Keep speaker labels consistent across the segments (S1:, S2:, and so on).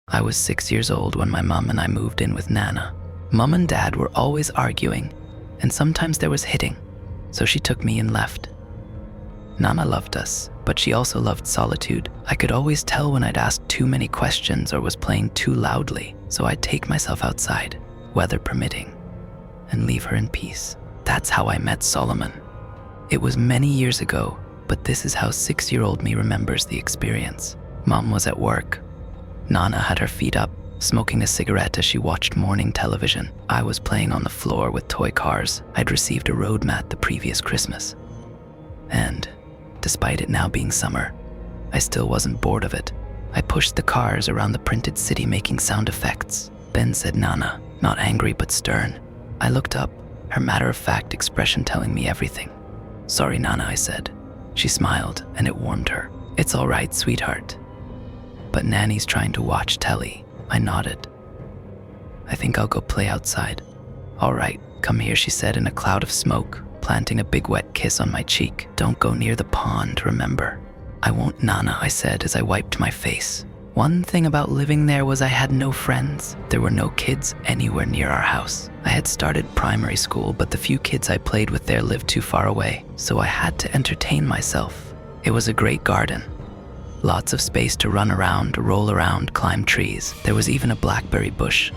S1: I was 6 years old when my mom and I moved in with Nana. Mom and Dad were always arguing, and sometimes there was hitting, so she took me and left. Nana loved us, but she also loved solitude. I could always tell when I'd asked too many questions or was playing too loudly, so I'd take myself outside, weather permitting, and leave her in peace. That's how I met Solomon. It was many years ago, but this is how 6-year-old me remembers the experience. Mom was at work. Nana had her feet up, smoking a cigarette as she watched morning television. I was playing on the floor with toy cars. I'd received a road mat the previous Christmas. And, despite it now being summer, I still wasn't bored of it. I pushed the cars around the printed city making sound effects. Then said Nana, not angry but stern. I looked up, her matter-of-fact expression telling me everything. Sorry, Nana, I said. She smiled, and it warmed her. It's all right, sweetheart. But Nanny's trying to watch telly. I nodded. I think I'll go play outside. All right, come here, she said in a cloud of smoke, planting a big wet kiss on my cheek. Don't go near the pond, remember? I won't, Nana, I said as I wiped my face. One thing about living there was I had no friends. There were no kids anywhere near our house. I had started primary school, but the few kids I played with there lived too far away, so I had to entertain myself. It was a great garden. Lots of space to run around, roll around, climb trees. There was even a blackberry bush.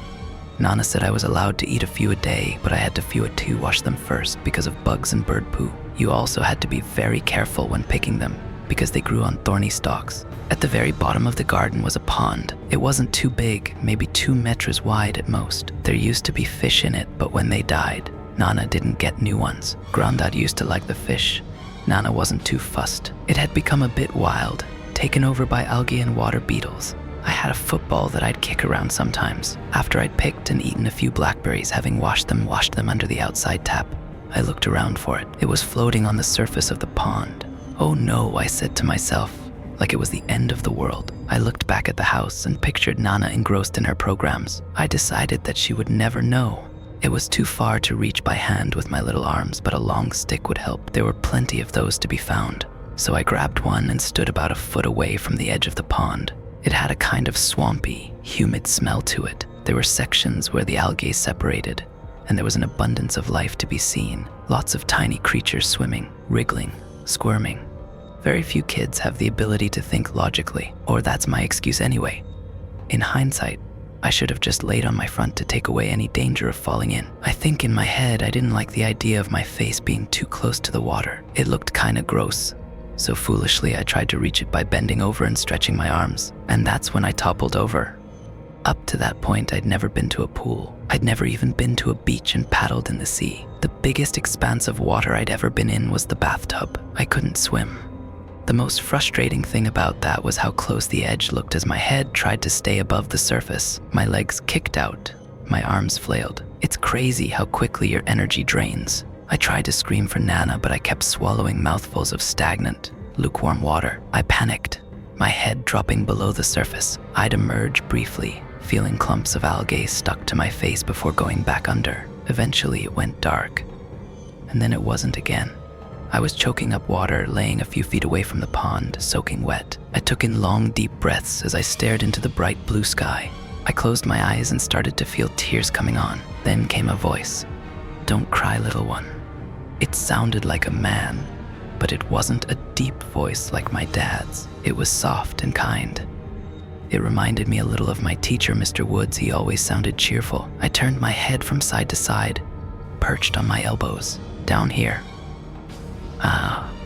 S1: Nana said I was allowed to eat a few a day, but I had to wash them first because of bugs and bird poo. You also had to be very careful when picking them because they grew on thorny stalks. At the very bottom of the garden was a pond. It wasn't too big, maybe 2 meters wide at most. There used to be fish in it, but when they died, Nana didn't get new ones. Grandad used to like the fish. Nana wasn't too fussed. It had become a bit wild, taken over by algae and water beetles. I had a football that I'd kick around sometimes. After I'd picked and eaten a few blackberries, having washed them under the outside tap, I looked around for it. It was floating on the surface of the pond. Oh no, I said to myself, like it was the end of the world. I looked back at the house and pictured Nana engrossed in her programs. I decided that she would never know. It was too far to reach by hand with my little arms, but a long stick would help. There were plenty of those to be found. So I grabbed one and stood about a foot away from the edge of the pond. It had a kind of swampy, humid smell to it. There were sections where the algae separated, and there was an abundance of life to be seen. Lots of tiny creatures swimming, wriggling, squirming. Very few kids have the ability to think logically, or that's my excuse anyway. In hindsight, I should have just laid on my front to take away any danger of falling in. I think in my head I didn't like the idea of my face being too close to the water. It looked kinda gross. So foolishly, I tried to reach it by bending over and stretching my arms, and that's when I toppled over. Up to that point, I'd never been to a pool. I'd never even been to a beach and paddled in the sea. The biggest expanse of water I'd ever been in was the bathtub. I couldn't swim. The most frustrating thing about that was how close the edge looked as my head tried to stay above the surface. My legs kicked out, my arms flailed. It's crazy how quickly your energy drains. I tried to scream for Nana, but I kept swallowing mouthfuls of stagnant, lukewarm water. I panicked, my head dropping below the surface. I'd emerge briefly, feeling clumps of algae stuck to my face before going back under. Eventually it went dark, and then it wasn't again. I was choking up water, laying a few feet away from the pond, soaking wet. I took in long, deep breaths as I stared into the bright blue sky. I closed my eyes and started to feel tears coming on. Then came a voice. "Don't cry, little one." It sounded like a man, but it wasn't a deep voice like my dad's. It was soft and kind. It reminded me a little of my teacher, Mr. Woods. He always sounded cheerful. I turned my head from side to side, perched on my elbows. Down here.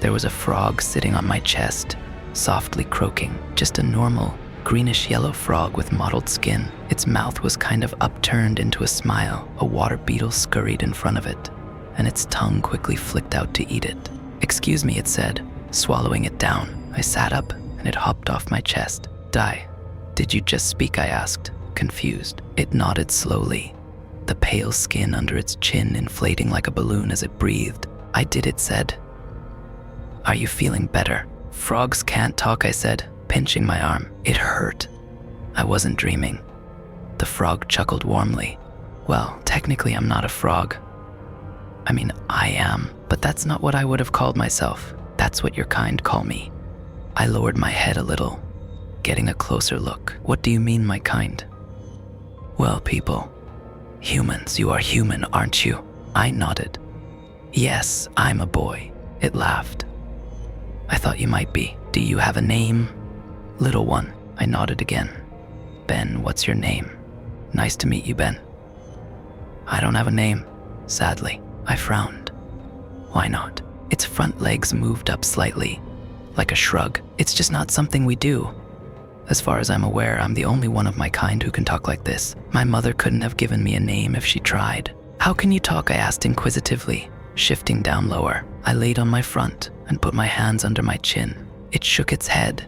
S1: There was a frog sitting on my chest, softly croaking. Just a normal, greenish-yellow frog with mottled skin. Its mouth was kind of upturned into a smile. A water beetle scurried in front of it, and its tongue quickly flicked out to eat it. "Excuse me," it said, swallowing it down. I sat up, and it hopped off my chest. Did you just speak?" I asked, confused. It nodded slowly, the pale skin under its chin inflating like a balloon as it breathed. "I did," it said. "Are you feeling better?" "Frogs can't talk," I said, pinching my arm. It hurt. I wasn't dreaming. The frog chuckled warmly. "Well, technically I'm not a frog. I mean, I am, but that's not what I would have called myself. That's what your kind call me." I lowered my head a little. getting a closer look. What do you mean, my kind? Well, people. Humans, you are human, aren't you? I nodded. Yes, I'm a boy. It laughed. I thought you might be. Do you have a name? Little one. I nodded again. Ben, what's your name? Nice to meet you, Ben. I don't have a name, sadly. I frowned. Why not? Its front legs moved up slightly, like a shrug. It's just not something we do. As far as I'm aware, I'm the only one of my kind who can talk like this. My mother couldn't have given me a name if she tried. How can you talk? I asked inquisitively, shifting down lower. I laid on my front and put my hands under my chin. It shook its head.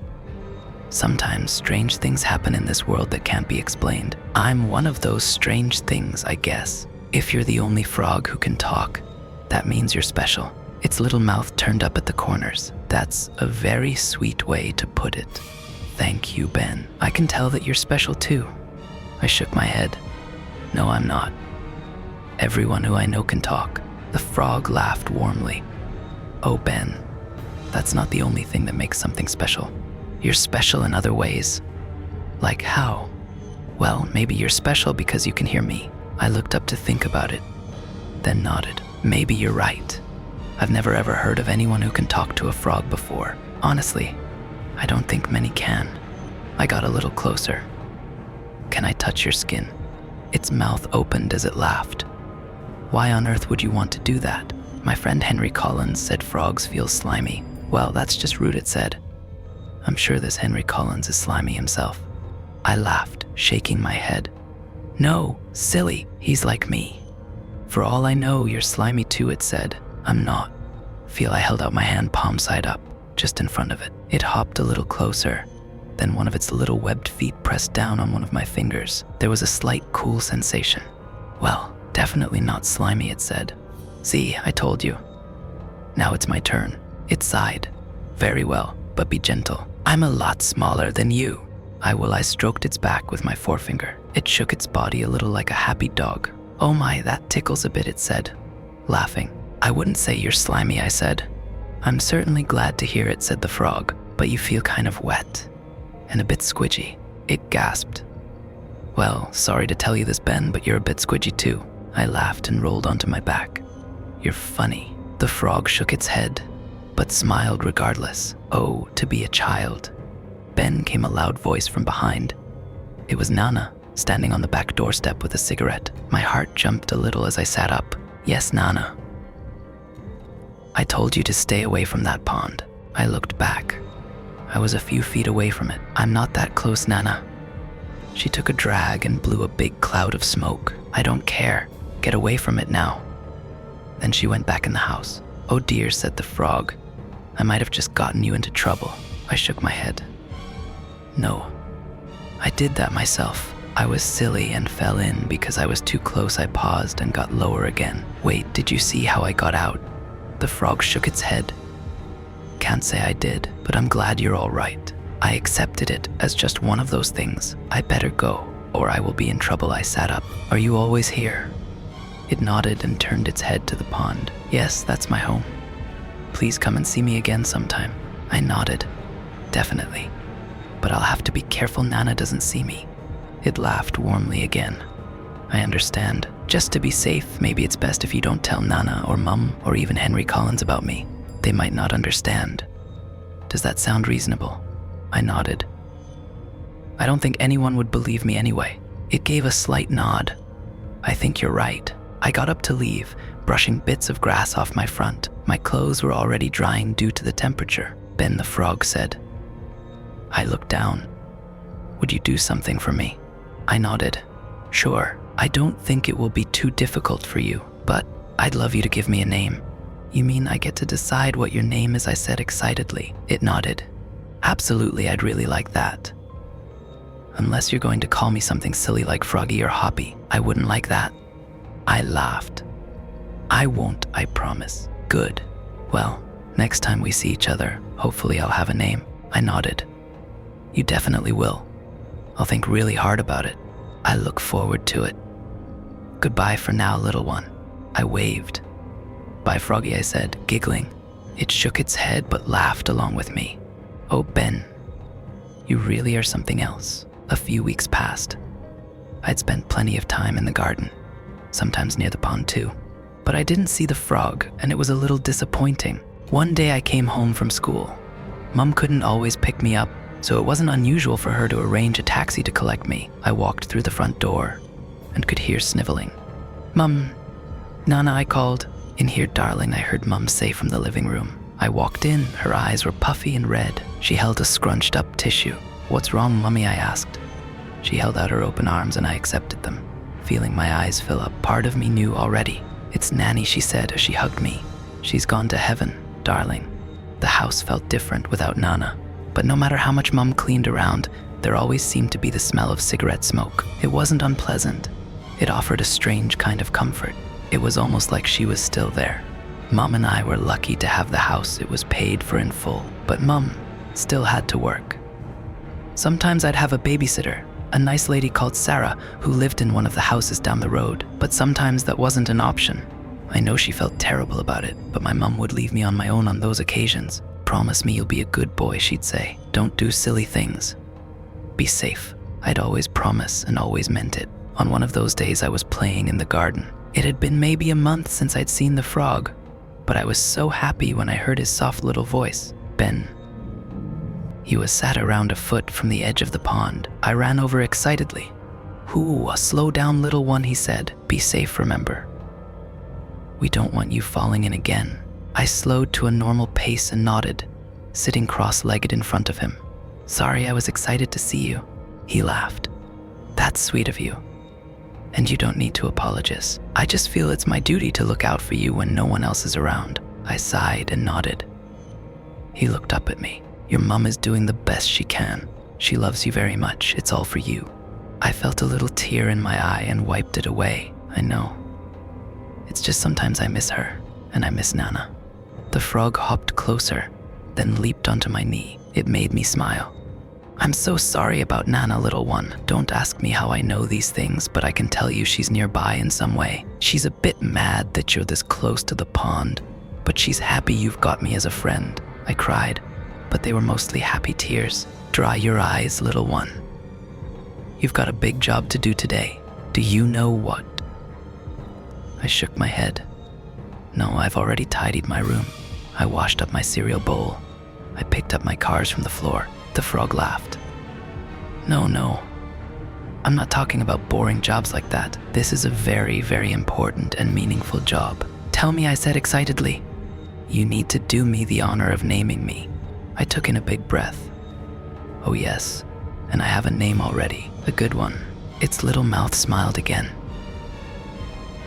S1: Sometimes strange things happen in this world that can't be explained. I'm one of those strange things, I guess. If you're the only frog who can talk, that means you're special. Its little mouth turned up at the corners. That's a very sweet way to put it. Thank you, Ben. I can tell that you're special too. I shook my head. No, I'm not. Everyone who I know can talk. The frog laughed warmly. Oh, Ben, that's not the only thing that makes something special. You're special in other ways. Like how? Well, maybe you're special because you can hear me. I looked up to think about it, then nodded. Maybe you're right. I've never ever heard of anyone who can talk to a frog before. Honestly, I don't think many can. I got a little closer. Can I touch your skin? Its mouth opened as it laughed. Why on earth would you want to do that? My friend Henry Collins said frogs feel slimy. Well, that's just rude, it said. I'm sure this Henry Collins is slimy himself. I laughed, shaking my head. No, silly, he's like me. For all I know, you're slimy too, it said. I'm not. Feel I held out my hand palm side up, just in front of it. It hopped a little closer. Then one of its little webbed feet pressed down on one of my fingers. There was a slight cool sensation. Well, definitely not slimy, it said. See, I told you. Now it's my turn. It sighed. Very well, but be gentle. I'm a lot smaller than you. I stroked its back with my forefinger. It shook its body a little like a happy dog. Oh my, that tickles a bit, it said, laughing. I wouldn't say you're slimy, I said. I'm certainly glad to hear it, said the frog, but you feel kind of wet and a bit squidgy. It gasped. Well, sorry to tell you this, Ben, but you're a bit squidgy too. I laughed and rolled onto my back. You're funny. The frog shook its head, but smiled regardless. Oh, to be a child. Ben, came a loud voice from behind. It was Nana, standing on the back doorstep with a cigarette. My heart jumped a little as I sat up. Yes, Nana. I told you to stay away from that pond. I looked back. I was a few feet away from it. I'm not that close, Nana. She took a drag and blew a big cloud of smoke. I don't care. Get away from it now. Then she went back in the house. Oh dear, said the frog. I might have just gotten you into trouble. I shook my head. No, I did that myself. I was silly and fell in because I was too close. I paused and got lower again. Wait, did you see how I got out? The frog shook its head. Can't say I did, but I'm glad you're all right. I accepted it as just one of those things. I better go, or I will be in trouble. I sat up. Are you always here? It nodded and turned its head to the pond. Yes, that's my home. Please come and see me again sometime. I nodded. Definitely. But I'll have to be careful Nana doesn't see me. It laughed warmly again. I understand. Just to be safe, maybe it's best if you don't tell Nana or Mum or even Henry Collins about me. They might not understand. Does that sound reasonable? I nodded. I don't think anyone would believe me anyway. It gave a slight nod. I think you're right. I got up to leave, brushing bits of grass off my front. My clothes were already drying due to the temperature. Ben the frog said. I looked down. Would you do something for me? I nodded. Sure. I don't think it will be too difficult for you, but I'd love you to give me a name. You mean I get to decide what your name is? I said excitedly. It nodded. Absolutely, I'd really like that. Unless you're going to call me something silly like Froggy or Hoppy, I wouldn't like that. I laughed. I won't, I promise. Good. Well, next time we see each other, hopefully I'll have a name. I nodded. You definitely will. I'll think really hard about it. I look forward to it. Goodbye for now, little one. I waved. Bye, Froggy, I said, giggling. It shook its head but laughed along with me. Oh, Ben. You really are something else. A few weeks passed. I'd spent plenty of time in the garden, sometimes near the pond too. But I didn't see the frog, and it was a little disappointing. One day I came home from school. Mom couldn't always pick me up, so it wasn't unusual for her to arrange a taxi to collect me. I walked through the front door and could hear sniveling. "Mum, Nana," I called. "In here, darling," I heard Mum say from the living room. I walked in. Her eyes were puffy and red. She held a scrunched up tissue. "What's wrong, Mummy?" I asked. She held out her open arms and I accepted them, feeling my eyes fill up. Part of me knew already. "It's Nanny," she said as she hugged me. "She's gone to heaven, darling." The house felt different without Nana. But no matter how much Mum cleaned around, there always seemed to be the smell of cigarette smoke. It wasn't unpleasant. It offered a strange kind of comfort. It was almost like she was still there. Mum and I were lucky to have the house. It was paid for in full, but Mum still had to work. Sometimes I'd have a babysitter, a nice lady called Sarah who lived in one of the houses down the road, but sometimes that wasn't an option. I know she felt terrible about it, but my mum would leave me on my own on those occasions. "Promise me you'll be a good boy," she'd say. "Don't do silly things. Be safe." I'd always promise and always meant it. On one of those days I was playing in the garden. It had been maybe a month since I'd seen the frog, but I was so happy when I heard his soft little voice, "Ben." He was sat around a foot from the edge of the pond. I ran over excitedly. "Ooh, slow down, little one," he said. "Be safe, remember. We don't want you falling in again." I slowed to a normal pace and nodded, sitting cross-legged in front of him. "Sorry, I was excited to see you." He laughed. "That's sweet of you. And you don't need to apologize. I just feel it's my duty to look out for you when no one else is around." I sighed and nodded. He looked up at me. "Your mum is doing the best she can. She loves you very much. It's all for you." I felt a little tear in my eye and wiped it away. I know. It's just sometimes I miss her, and I miss Nana. The frog hopped closer, then leaped onto my knee. It made me smile. "I'm so sorry about Nana, little one. Don't ask me how I know these things, but I can tell you she's nearby in some way. She's a bit mad that you're this close to the pond, but she's happy you've got me as a friend." I cried, but they were mostly happy tears. "Dry your eyes, little one. You've got a big job to do today. Do you know what?" I shook my head. "No, I've already tidied my room. I washed up my cereal bowl. I picked up my cars from the floor." The frog laughed. No. I'm not talking about boring jobs like that. This is a very, very important and meaningful job." "Tell me," I said excitedly. "You need to do me the honor of naming me." I took in a big breath. "Oh yes, and I have a name already, a good one." Its little mouth smiled again.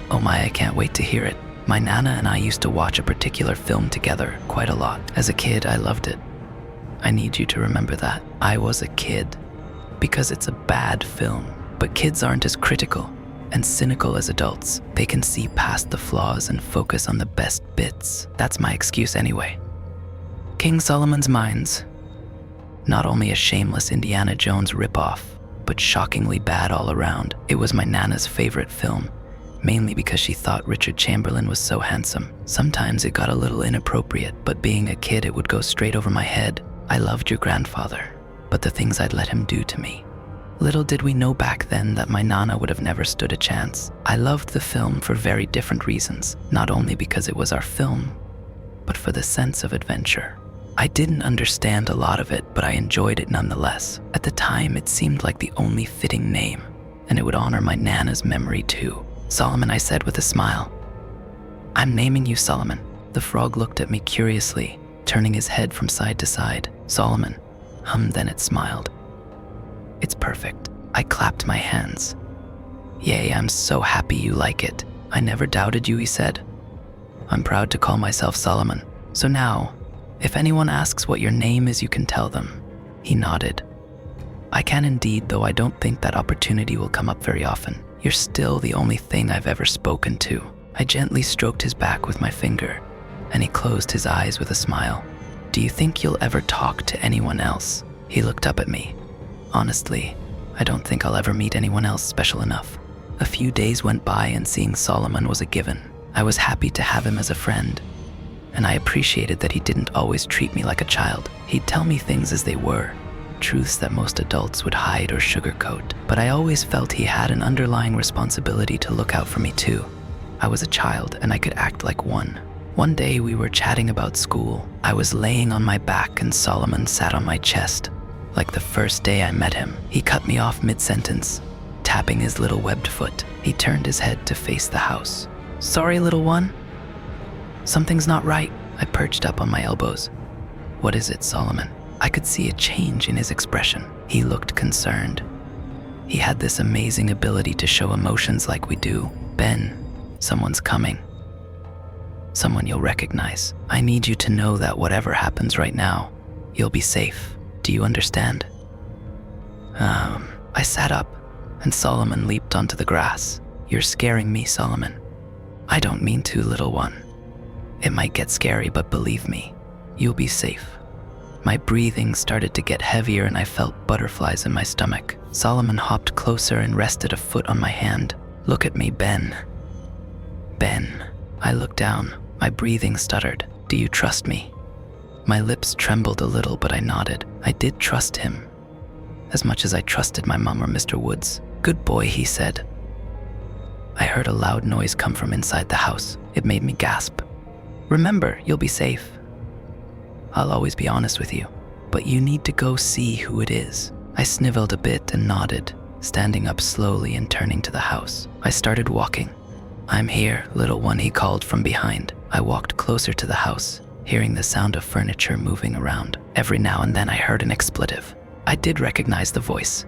S1: "Oh my, I can't wait to hear it. My Nana and I used to watch a particular film together quite a lot. As a kid, I loved it. I need you to remember that. I was a kid. Because it's a bad film. But kids aren't as critical and cynical as adults. They can see past the flaws and focus on the best bits. That's my excuse anyway." King Solomon's Mines. Not only a shameless Indiana Jones ripoff, but shockingly bad all around. It was my Nana's favorite film, mainly because she thought Richard Chamberlain was so handsome. Sometimes it got a little inappropriate, but being a kid, it would go straight over my head. I loved your grandfather, but the things I'd let him do to me. Little did we know back then that my Nana would have never stood a chance. I loved the film for very different reasons, not only because it was our film, but for the sense of adventure. I didn't understand a lot of it, but I enjoyed it nonetheless. At the time, it seemed like the only fitting name, and it would honor my Nana's memory too. "Solomon," I said with a smile. "I'm naming you Solomon." The frog looked at me curiously, turning his head from side to side. "Solomon." Then it smiled. "It's perfect." I clapped my hands. "Yay, I'm so happy you like it. I never doubted you," he said. "I'm proud to call myself Solomon. So now, if anyone asks what your name is, you can tell them." He nodded. "I can indeed, though I don't think that opportunity will come up very often. You're still the only thing I've ever spoken to." I gently stroked his back with my finger, and he closed his eyes with a smile. "Do you think you'll ever talk to anyone else?" He looked up at me. "Honestly, I don't think I'll ever meet anyone else special enough." A few days went by and seeing Solomon was a given. I was happy to have him as a friend, and I appreciated that he didn't always treat me like a child. He'd tell me things as they were, truths that most adults would hide or sugarcoat, but I always felt he had an underlying responsibility to look out for me too. I was a child and I could act like one. One day we were chatting about school. I was laying on my back and Solomon sat on my chest. Like the first day I met him, he cut me off mid-sentence, tapping his little webbed foot. He turned his head to face the house. "Sorry, little one. Something's not right." I perched up on my elbows. "What is it, Solomon?" I could see a change in his expression. He looked concerned. He had this amazing ability to show emotions like we do. "Ben, someone's coming. Someone you'll recognize. I need you to know that whatever happens right now, you'll be safe. Do you understand?" I sat up, and Solomon leaped onto the grass. "You're scaring me, Solomon." "I don't mean to, little one. It might get scary, but believe me, you'll be safe." My breathing started to get heavier and I felt butterflies in my stomach. Solomon hopped closer and rested a foot on my hand. "Look at me, Ben." "Ben." I looked down. My breathing stuttered. "Do you trust me?" My lips trembled a little, but I nodded. I did trust him, as much as I trusted my mom or Mr. Woods. "Good boy," he said. I heard a loud noise come from inside the house. It made me gasp. "Remember, you'll be safe. I'll always be honest with you, but you need to go see who it is." I sniveled a bit and nodded, standing up slowly and turning to the house. I started walking. "I'm here, little one," he called from behind. I walked closer to the house, hearing the sound of furniture moving around. Every now and then I heard an expletive. I did recognize the voice.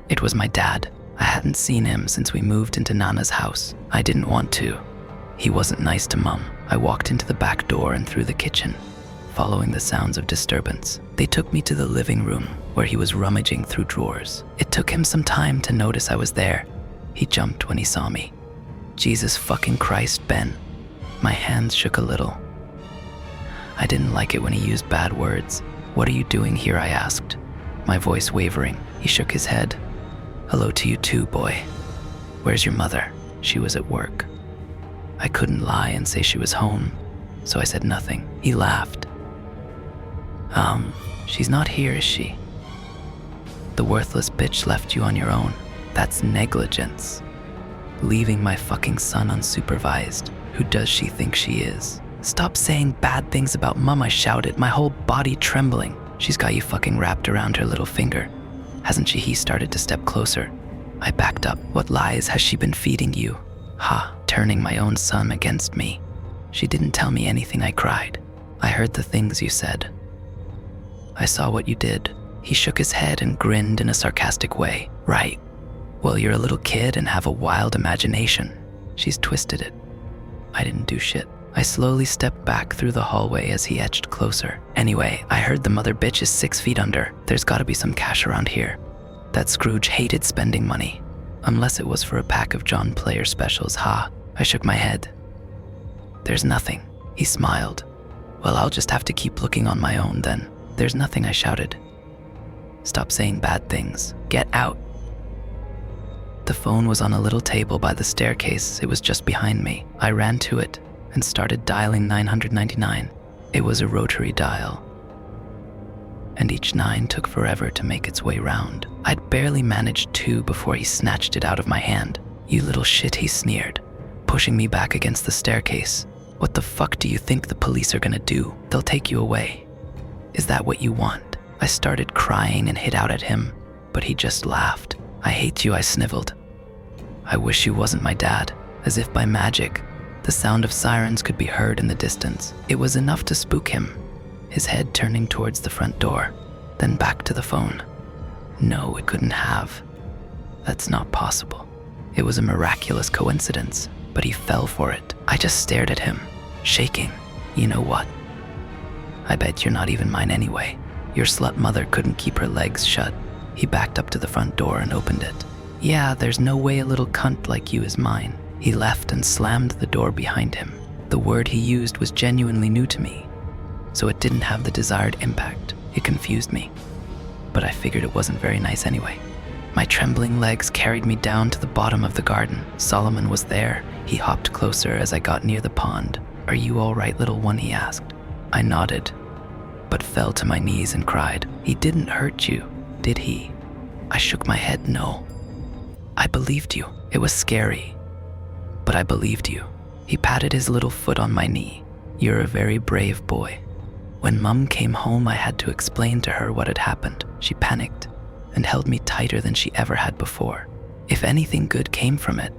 S1: It was my dad. I hadn't seen him since we moved into Nana's house. I didn't want to. He wasn't nice to Mum. I walked into the back door and through the kitchen, following the sounds of disturbance. They took me to the living room, where he was rummaging through drawers. It took him some time to notice I was there. He jumped when he saw me. "Jesus fucking Christ, Ben." My hands shook a little. I didn't like it when he used bad words. "What are you doing here?" I asked, my voice wavering. He shook his head. "Hello to you too, boy. Where's your mother?" "She was at work." I couldn't lie and say she was home, so I said nothing. He laughed. She's not here, is she? The worthless bitch left you on your own. That's negligence. Leaving my fucking son unsupervised. Who does she think she is?" "Stop saying bad things about Mum," I shouted, my whole body trembling. "She's got you fucking wrapped around her little finger, hasn't she?" He started to step closer. I backed up. "What lies has she been feeding you?" "Ha, turning my own son against me." "She didn't tell me anything," I cried. "I heard the things you said. I saw what you did." He shook his head and grinned in a sarcastic way. "Right. Well, you're a little kid and have a wild imagination. She's twisted it. I didn't do shit." I slowly stepped back through the hallway as he edged closer. "Anyway, I heard the mother bitch is 6 feet under. There's gotta be some cash around here. That Scrooge hated spending money. Unless it was for a pack of John Player specials, ha." I shook my head. "There's nothing." He smiled. "Well, I'll just have to keep looking on my own then." "There's nothing," I shouted. "Stop saying bad things. Get out." The phone was on a little table by the staircase. It was just behind me. I ran to it and started dialing 999. It was a rotary dial, and each 9 took forever to make its way round. I'd barely managed 2 before he snatched it out of my hand. "You little shit," he sneered, pushing me back against the staircase. "What the fuck do you think the police are gonna do? They'll take you away. Is that what you want?" I started crying and hit out at him, but he just laughed. "I hate you," I sniveled. "I wish you wasn't my dad." As if by magic, the sound of sirens could be heard in the distance. It was enough to spook him, his head turning towards the front door, then back to the phone. No, it couldn't have. That's not possible. It was a miraculous coincidence, but he fell for it. I just stared at him, shaking. "You know what? I bet you're not even mine anyway. Your slut mother couldn't keep her legs shut." He backed up to the front door and opened it. "Yeah, there's no way a little cunt like you is mine." He left and slammed the door behind him. The word he used was genuinely new to me, so it didn't have the desired impact. It confused me, but I figured it wasn't very nice anyway. My trembling legs carried me down to the bottom of the garden. Solomon was there. He hopped closer as I got near the pond. "Are you all right, little one?" he asked. I nodded. but fell to my knees and cried, "He didn't hurt you, did he?" I shook my head no. "I believed you. It was scary, but I believed you." He patted his little foot on my knee. "You're a very brave boy." When Mum came home, I had to explain to her what had happened. She panicked and held me tighter than she ever had before. If anything good came from it,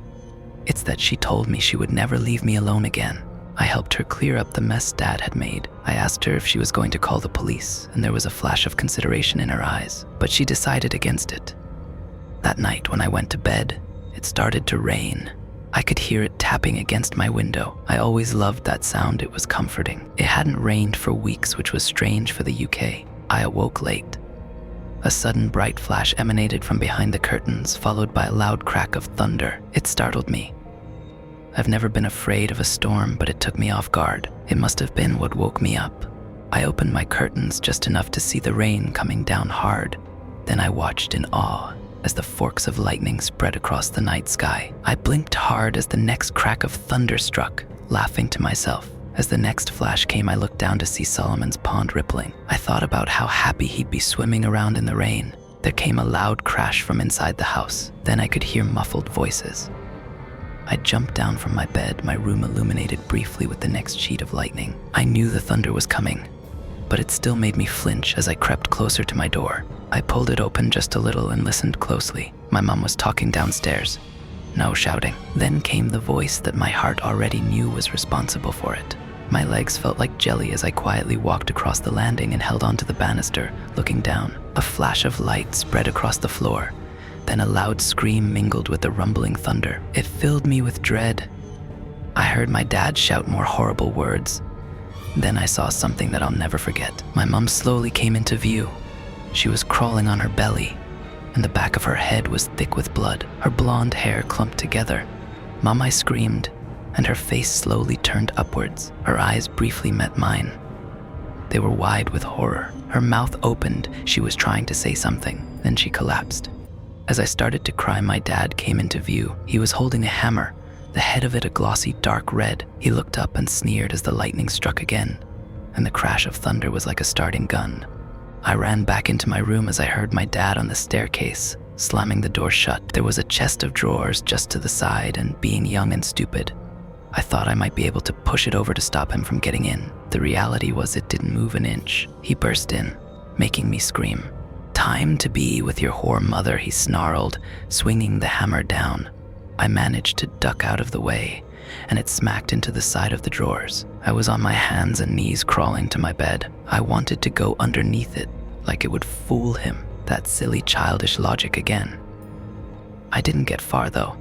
S1: it's that she told me she would never leave me alone again. I helped her clear up the mess Dad had made. I asked her if she was going to call the police, and there was a flash of consideration in her eyes, but she decided against it. That night when I went to bed, it started to rain. I could hear it tapping against my window. I always loved that sound. It was comforting. It hadn't rained for weeks, which was strange for the UK. I awoke late. A sudden bright flash emanated from behind the curtains, followed by a loud crack of thunder. It startled me. I've never been afraid of a storm, but it took me off guard. It must have been what woke me up. I opened my curtains just enough to see the rain coming down hard. Then I watched in awe as the forks of lightning spread across the night sky. I blinked hard as the next crack of thunder struck, laughing to myself. As the next flash came, I looked down to see Solomon's pond rippling. I thought about how happy he'd be swimming around in the rain. There came a loud crash from inside the house. Then I could hear muffled voices. I jumped down from my bed, my room illuminated briefly with the next sheet of lightning. I knew the thunder was coming, but it still made me flinch as I crept closer to my door. I pulled it open just a little and listened closely. My mom was talking downstairs. No shouting. Then came the voice that my heart already knew was responsible for it. My legs felt like jelly as I quietly walked across the landing and held onto the banister, looking down. A flash of light spread across the floor. Then a loud scream mingled with the rumbling thunder. It filled me with dread. I heard my dad shout more horrible words. Then I saw something that I'll never forget. My mom slowly came into view. She was crawling on her belly, and the back of her head was thick with blood. Her blonde hair clumped together. "Mom," I screamed, and her face slowly turned upwards. Her eyes briefly met mine. They were wide with horror. Her mouth opened. She was trying to say something. Then she collapsed. As I started to cry, my dad came into view. He was holding a hammer, the head of it a glossy dark red. He looked up and sneered as the lightning struck again, and the crash of thunder was like a starting gun. I ran back into my room as I heard my dad on the staircase, slamming the door shut. There was a chest of drawers just to the side, and being young and stupid, I thought I might be able to push it over to stop him from getting in. The reality was it didn't move an inch. He burst in, making me scream. "Time to be with your whore mother," he snarled, swinging the hammer down. I managed to duck out of the way, and it smacked into the side of the drawers. I was on my hands and knees crawling to my bed. I wanted to go underneath it, like it would fool him. That silly childish logic again. I didn't get far though.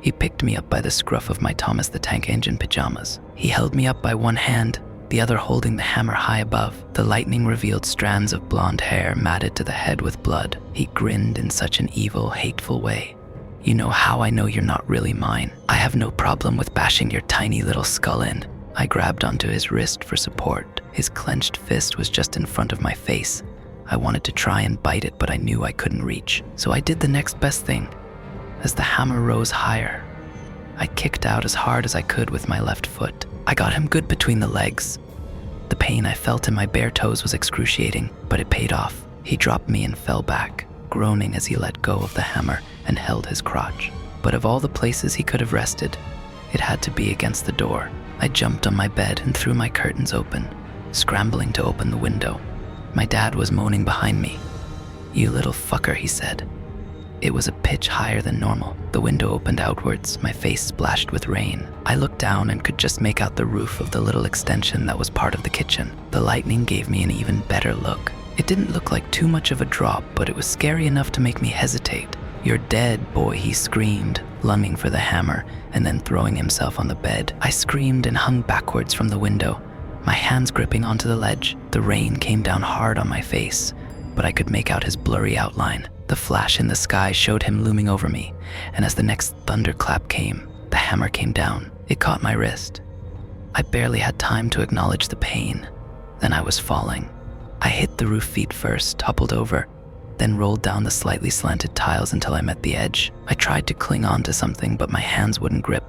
S1: He picked me up by the scruff of my Thomas the Tank Engine pajamas. He held me up by one hand, the other holding the hammer high above. The lightning revealed strands of blonde hair matted to the head with blood. He grinned in such an evil, hateful way. "You know how I know you're not really mine? I have no problem with bashing your tiny little skull in." I grabbed onto his wrist for support. His clenched fist was just in front of my face. I wanted to try and bite it, but I knew I couldn't reach. So I did the next best thing. As the hammer rose higher, I kicked out as hard as I could with my left foot. I got him good between the legs. The pain I felt in my bare toes was excruciating, but it paid off. He dropped me and fell back, groaning as he let go of the hammer and held his crotch. But of all the places he could have rested, it had to be against the door. I jumped on my bed and threw my curtains open, scrambling to open the window. My dad was moaning behind me. "You little fucker," he said. It was a pitch higher than normal. The window opened outwards, my face splashed with rain. I looked down and could just make out the roof of the little extension that was part of the kitchen. The lightning gave me an even better look. It didn't look like too much of a drop, but it was scary enough to make me hesitate. "You're dead, boy," he screamed, lunging for the hammer and then throwing himself on the bed. I screamed and hung backwards from the window, my hands gripping onto the ledge. The rain came down hard on my face, but I could make out his blurry outline. The flash in the sky showed him looming over me, and as the next thunderclap came, the hammer came down. It caught my wrist. I barely had time to acknowledge the pain. Then I was falling. I hit the roof feet first, toppled over, then rolled down the slightly slanted tiles until I met the edge. I tried to cling on to something, but my hands wouldn't grip,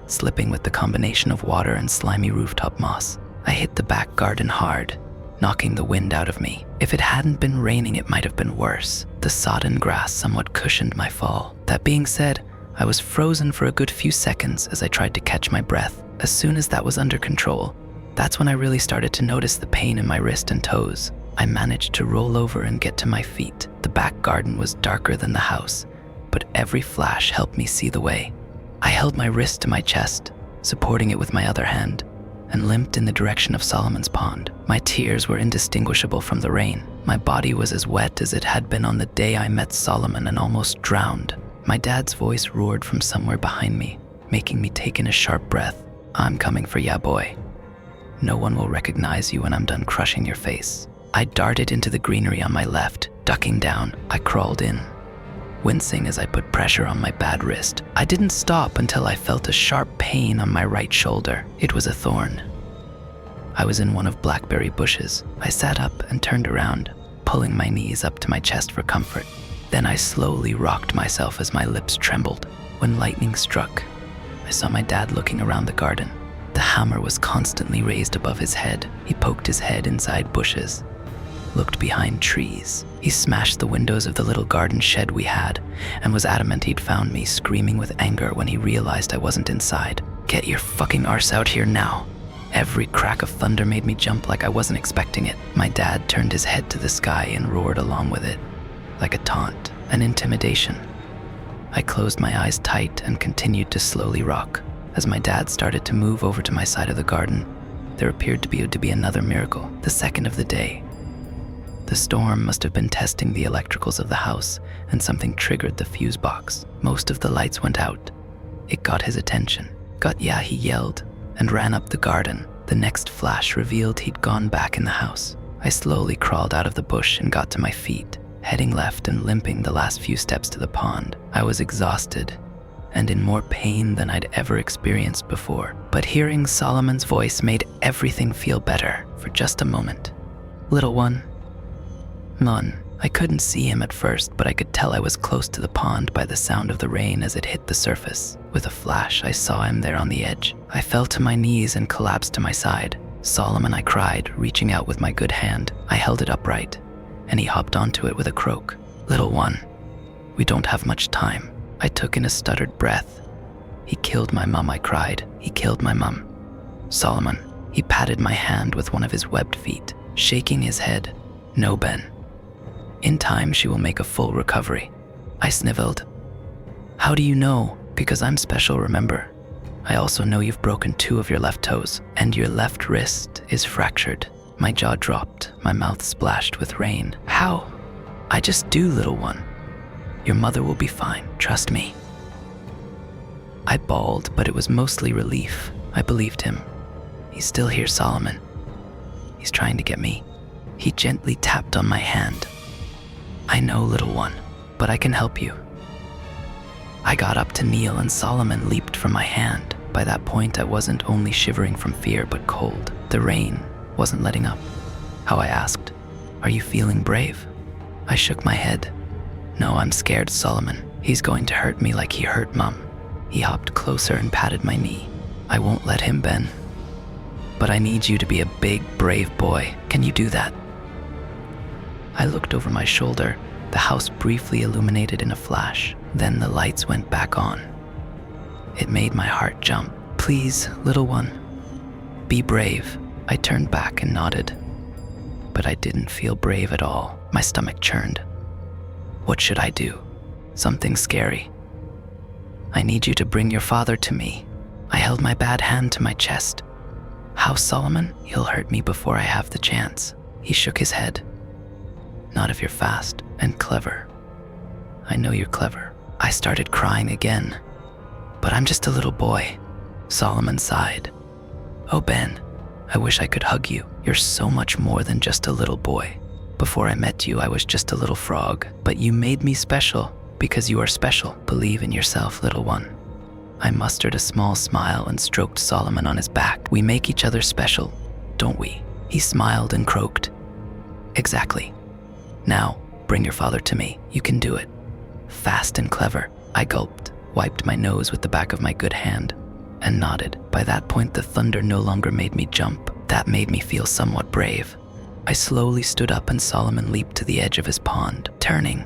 S1: slipping with the combination of water and slimy rooftop moss. I hit the back garden hard, knocking the wind out of me. If it hadn't been raining, it might have been worse. The sodden grass somewhat cushioned my fall. That being said, I was frozen for a good few seconds as I tried to catch my breath. As soon as that was under control, that's when I really started to notice the pain in my wrist and toes. I managed to roll over and get to my feet. The back garden was darker than the house, but every flash helped me see the way. I held my wrist to my chest, supporting it with my other hand, and limped in the direction of Solomon's pond. My tears were indistinguishable from the rain. My body was as wet as it had been on the day I met Solomon and almost drowned. My dad's voice roared from somewhere behind me, making me take in a sharp breath. "I'm coming for ya, boy. No one will recognize you when I'm done crushing your face." I darted into the greenery on my left. Ducking down, I crawled in, wincing as I put pressure on my bad wrist. I didn't stop until I felt a sharp pain on my right shoulder. It was a thorn. I was in one of blackberry bushes. I sat up and turned around, pulling my knees up to my chest for comfort. Then I slowly rocked myself as my lips trembled. When lightning struck, I saw my dad looking around the garden. The hammer was constantly raised above his head. He poked his head inside bushes, looked behind trees. He smashed the windows of the little garden shed we had and was adamant he'd found me, screaming with anger when he realized I wasn't inside. "Get your fucking arse out here now." Every crack of thunder made me jump like I wasn't expecting it. My dad turned his head to the sky and roared along with it, like a taunt, an intimidation. I closed my eyes tight and continued to slowly rock. As my dad started to move over to my side of the garden, there appeared to be another miracle, the second of the day. The storm must have been testing the electricals of the house, and something triggered the fuse box. Most of the lights went out. It got his attention. "Yeah," he yelled, and ran up the garden. The next flash revealed he'd gone back in the house. I slowly crawled out of the bush and got to my feet, heading left and limping the last few steps to the pond. I was exhausted and in more pain than I'd ever experienced before. But hearing Solomon's voice made everything feel better for just a moment. "Little one." None. I couldn't see him at first, but I could tell I was close to the pond by the sound of the rain as it hit the surface. With a flash, I saw him there on the edge. I fell to my knees and collapsed to my side. "Solomon," I cried, reaching out with my good hand. I held it upright, and he hopped onto it with a croak. "Little one, we don't have much time." I took in a stuttered breath. "He killed my mum," I cried. "He killed my mum." "Solomon." He patted my hand with one of his webbed feet, shaking his head. "No, Ben. In time, she will make a full recovery." I sniveled. "How do you know?" "Because I'm special, remember. I also know you've broken 2 of your left toes, and your left wrist is fractured." My jaw dropped, my mouth splashed with rain. "How?" "I just do, little one. Your mother will be fine, trust me." I bawled, but it was mostly relief. I believed him. "He's still here, Solomon. He's trying to get me." He gently tapped on my hand. "I know, little one, but I can help you." I got up to kneel and Solomon leaped from my hand. By that point, I wasn't only shivering from fear, but cold. The rain wasn't letting up. How, I asked, "Are you feeling brave?" I shook my head. "No, I'm scared, Solomon. He's going to hurt me like he hurt Mum." He hopped closer and patted my knee. "I won't let him, Ben. But I need you to be a big, brave boy. Can you do that?" I looked over my shoulder. The house briefly illuminated in a flash. Then the lights went back on. It made my heart jump. "Please, little one, be brave." I turned back and nodded. But I didn't feel brave at all. My stomach churned. What should I do? Something scary. "I need you to bring your father to me." I held my bad hand to my chest. "How, Solomon? He'll hurt me before I have the chance." He shook his head. "Not if you're fast and clever." "I know you're clever." I started crying again. "But I'm just a little boy." Solomon sighed. "Oh, Ben, I wish I could hug you. You're so much more than just a little boy. Before I met you, I was just a little frog, but you made me special because you are special. Believe in yourself, little one." I mustered a small smile and stroked Solomon on his back. "We make each other special, don't we?" He smiled and croaked. "Exactly. Now, bring your father to me. You can do it." "Fast and clever." I gulped, wiped my nose with the back of my good hand, and nodded. By that point, the thunder no longer made me jump. That made me feel somewhat brave. I slowly stood up and Solomon leaped to the edge of his pond. Turning,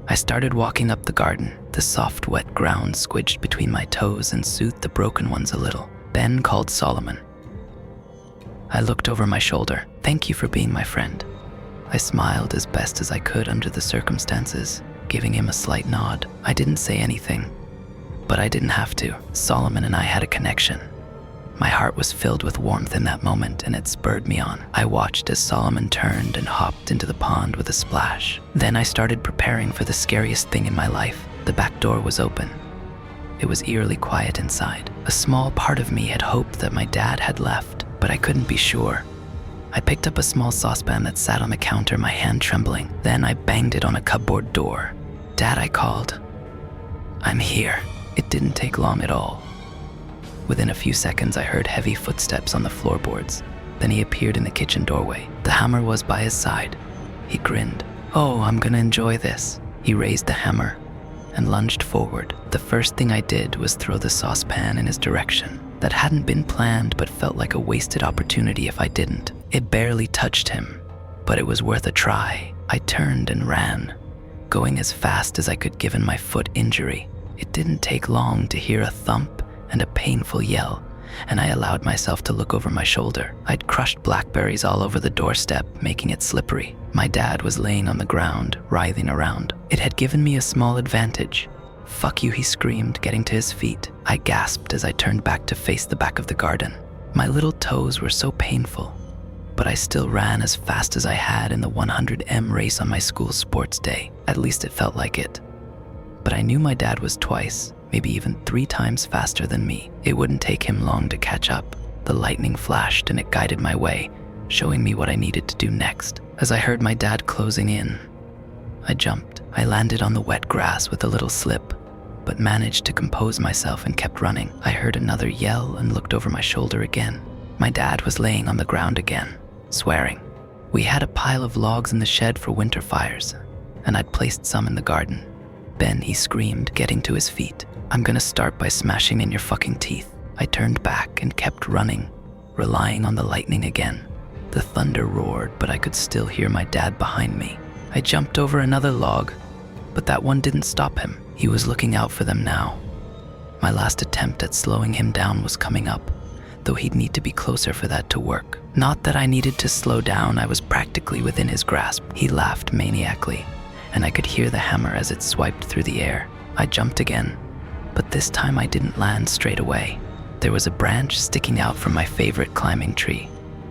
S1: I started walking up the garden. The soft, wet ground squidged between my toes and soothed the broken ones a little. Ben called Solomon. I looked over my shoulder. Thank you for being my friend. I smiled as best as I could under the circumstances, giving him a slight nod. I didn't say anything, but I didn't have to. Solomon and I had a connection. My heart was filled with warmth in that moment, and it spurred me on. I watched as Solomon turned and hopped into the pond with a splash. Then I started preparing for the scariest thing in my life. The back door was open. It was eerily quiet inside. A small part of me had hoped that my dad had left, but I couldn't be sure. I picked up a small saucepan that sat on the counter, my hand trembling. Then I banged it on a cupboard door. Dad, I called. I'm here. It didn't take long at all. Within a few seconds, I heard heavy footsteps on the floorboards. Then he appeared in the kitchen doorway. The hammer was by his side. He grinned. Oh, I'm gonna enjoy this. He raised the hammer and lunged forward. The first thing I did was throw the saucepan in his direction. That hadn't been planned, but felt like a wasted opportunity if I didn't. It barely touched him, but it was worth a try. I turned and ran, going as fast as I could given my foot injury. It didn't take long to hear a thump and a painful yell, and I allowed myself to look over my shoulder. I'd crushed blackberries all over the doorstep, making it slippery. My dad was laying on the ground, writhing around. It had given me a small advantage. Fuck you, he screamed, getting to his feet. I gasped as I turned back to face the back of the garden. My little toes were so painful, but I still ran as fast as I had in the 100m race on my school sports day. At least it felt like it. But I knew my dad was twice, maybe even 3 times faster than me. It wouldn't take him long to catch up. The lightning flashed and it guided my way, showing me what I needed to do next. As I heard my dad closing in, I jumped. I landed on the wet grass with a little slip, but managed to compose myself and kept running. I heard another yell and looked over my shoulder again. My dad was laying on the ground again, swearing. We had a pile of logs in the shed for winter fires, and I'd placed some in the garden. Ben, he screamed, getting to his feet. I'm gonna start by smashing in your fucking teeth. I turned back and kept running, relying on the lightning again. The thunder roared, but I could still hear my dad behind me. I jumped over another log, but that one didn't stop him. He was looking out for them now. My last attempt at slowing him down was coming up, though he'd need to be closer for that to work. Not that I needed to slow down, I was practically within his grasp. He laughed maniacally, and I could hear the hammer as it swiped through the air. I jumped again, but this time I didn't land straight away. There was a branch sticking out from my favorite climbing tree,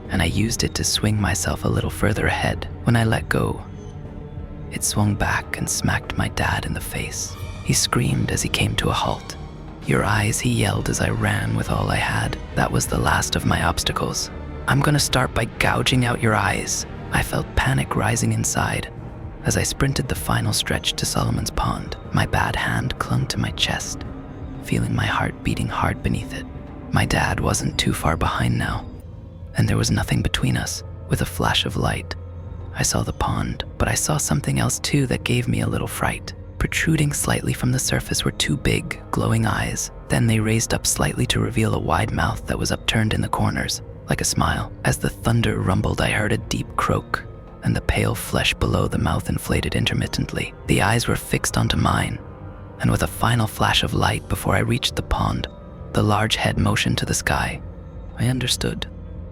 S1: and I used it to swing myself a little further ahead. When I let go, it swung back and smacked my dad in the face. He screamed as he came to a halt. Your eyes, he yelled as I ran with all I had. That was the last of my obstacles. I'm gonna start by gouging out your eyes. I felt panic rising inside as I sprinted the final stretch to Solomon's pond. My bad hand clung to my chest, feeling my heart beating hard beneath it. My dad wasn't too far behind now, and there was nothing between us. With a flash of light, I saw the pond, but I saw something else too that gave me a little fright. Protruding slightly from the surface were 2 big, glowing eyes. Then they raised up slightly to reveal a wide mouth that was upturned in the corners, like a smile. As the thunder rumbled, I heard a deep croak, and the pale flesh below the mouth inflated intermittently. The eyes were fixed onto mine, and with a final flash of light before I reached the pond, the large head motioned to the sky. I understood.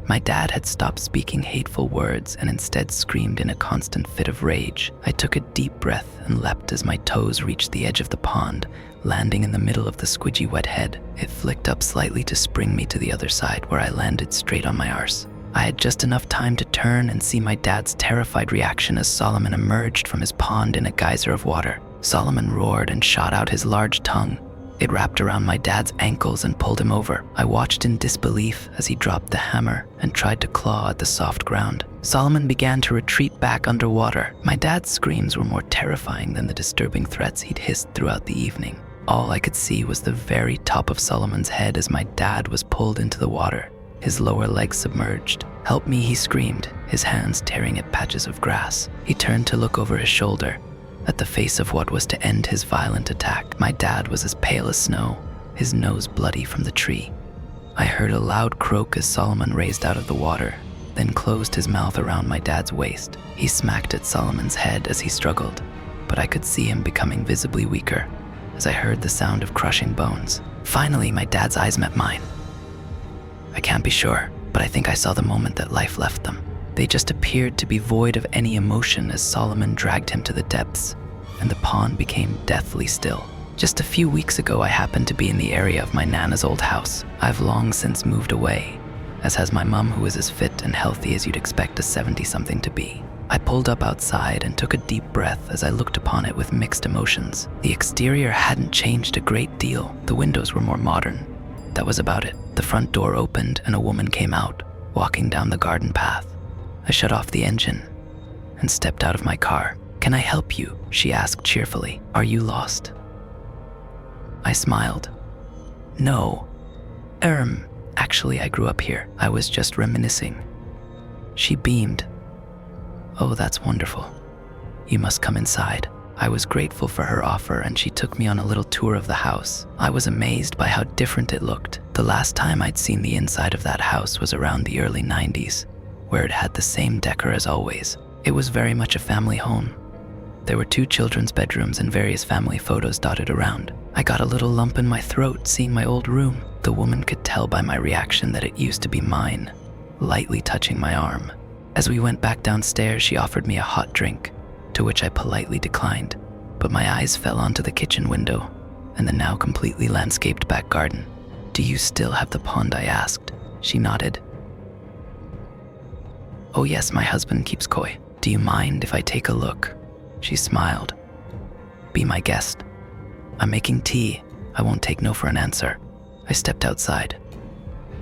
S1: My dad had stopped speaking hateful words and instead screamed in a constant fit of rage. I took a deep breath and leapt as my toes reached the edge of the pond, landing in the middle of the squidgy wet head. It flicked up slightly to spring me to the other side, where I landed straight on my arse. I had just enough time to turn and see my dad's terrified reaction as Solomon emerged from his pond in a geyser of water. Solomon roared and shot out his large tongue. It wrapped around my dad's ankles and pulled him over. I watched in disbelief as he dropped the hammer and tried to claw at the soft ground. Solomon began to retreat back underwater. My dad's screams were more terrifying than the disturbing threats he'd hissed throughout the evening. All I could see was the very top of Solomon's head as my dad was pulled into the water, his lower legs submerged. Help me, he screamed, his hands tearing at patches of grass. He turned to look over his shoulder, at the face of what was to end his violent attack. My dad was as pale as snow, his nose bloody from the tree. I heard a loud croak as Solomon raised out of the water, then closed his mouth around my dad's waist. He smacked at Solomon's head as he struggled, but I could see him becoming visibly weaker as I heard the sound of crushing bones. Finally, my dad's eyes met mine. I can't be sure, but I think I saw the moment that life left them. They just appeared to be void of any emotion as Solomon dragged him to the depths, and the pond became deathly still. Just a few weeks ago, I happened to be in the area of my Nana's old house. I've long since moved away, as has my mum, who is as fit and healthy as you'd expect a 70-something to be. I pulled up outside and took a deep breath as I looked upon it with mixed emotions. The exterior hadn't changed a great deal. The windows were more modern. That was about it. The front door opened and a woman came out, walking down the garden path. I shut off the engine and stepped out of my car. "Can I help you?" she asked cheerfully. "Are you lost?" I smiled. "No. Actually, I grew up here. I was just reminiscing." She beamed. "Oh, that's wonderful. You must come inside." I was grateful for her offer, and she took me on a little tour of the house. I was amazed by how different it looked. The last time I'd seen the inside of that house was around the early 90s, where it had the same decor as always. It was very much a family home. There were 2 children's bedrooms and various family photos dotted around. I got a little lump in my throat seeing my old room. The woman could tell by my reaction that it used to be mine, lightly touching my arm. As we went back downstairs, she offered me a hot drink, to which I politely declined, but my eyes fell onto the kitchen window and the now completely landscaped back garden. "Do you still have the pond?" I asked. She nodded. "Oh yes, my husband keeps koi. Do you mind if I take a look?" She smiled. "Be my guest. I'm making tea. I won't take no for an answer." I stepped outside.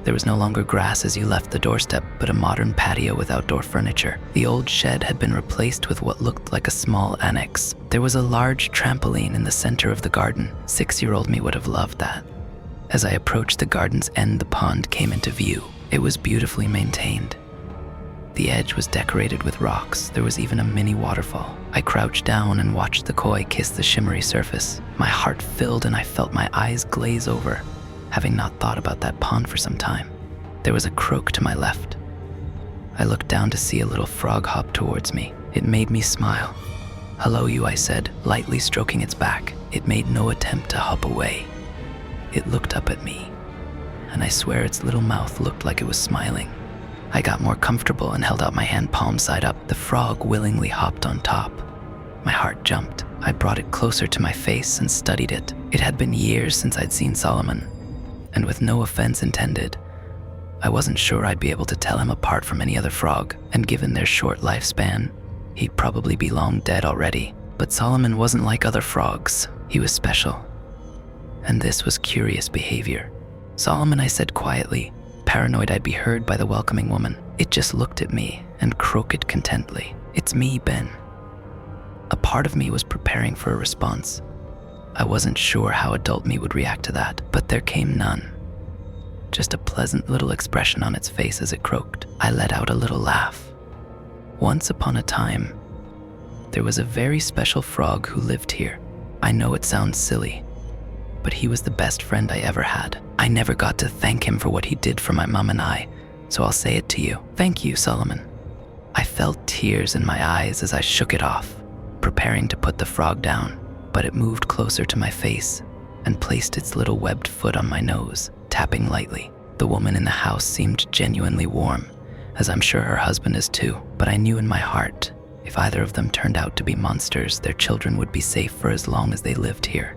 S1: There was no longer grass as you left the doorstep, but a modern patio with outdoor furniture. The old shed had been replaced with what looked like a small annex. There was a large trampoline in the center of the garden. 6-year-old me would have loved that. As I approached the garden's end, the pond came into view. It was beautifully maintained. The edge was decorated with rocks. There was even a mini waterfall. I crouched down and watched the koi kiss the shimmery surface. My heart filled and I felt my eyes glaze over, having not thought about that pond for some time. There was a croak to my left. I looked down to see a little frog hop towards me. It made me smile. "Hello, you," I said, lightly stroking its back. It made no attempt to hop away. It looked up at me, and I swear its little mouth looked like it was smiling. I got more comfortable and held out my hand palm side up. The frog willingly hopped on top. My heart jumped. I brought it closer to my face and studied it. It had been years since I'd seen Solomon, and with no offense intended, I wasn't sure I'd be able to tell him apart from any other frog, and given their short lifespan, he'd probably be long dead already. But Solomon wasn't like other frogs. He was special, and this was curious behavior. "Solomon," I said quietly, paranoid I'd be heard by the welcoming woman. It just looked at me and croaked contentedly. "It's me, Ben." A part of me was preparing for a response. I wasn't sure how adult me would react to that, but there came none. Just a pleasant little expression on its face as it croaked. I let out a little laugh. Once upon a time, there was a very special frog who lived here. I know it sounds silly, but he was the best friend I ever had. I never got to thank him for what he did for my mom and I, so I'll say it to you. Thank you, Solomon. I felt tears in my eyes as I shook it off, preparing to put the frog down, but it moved closer to my face and placed its little webbed foot on my nose, tapping lightly. The woman in the house seemed genuinely warm, as I'm sure her husband is too, but I knew in my heart, if either of them turned out to be monsters, their children would be safe for as long as they lived here.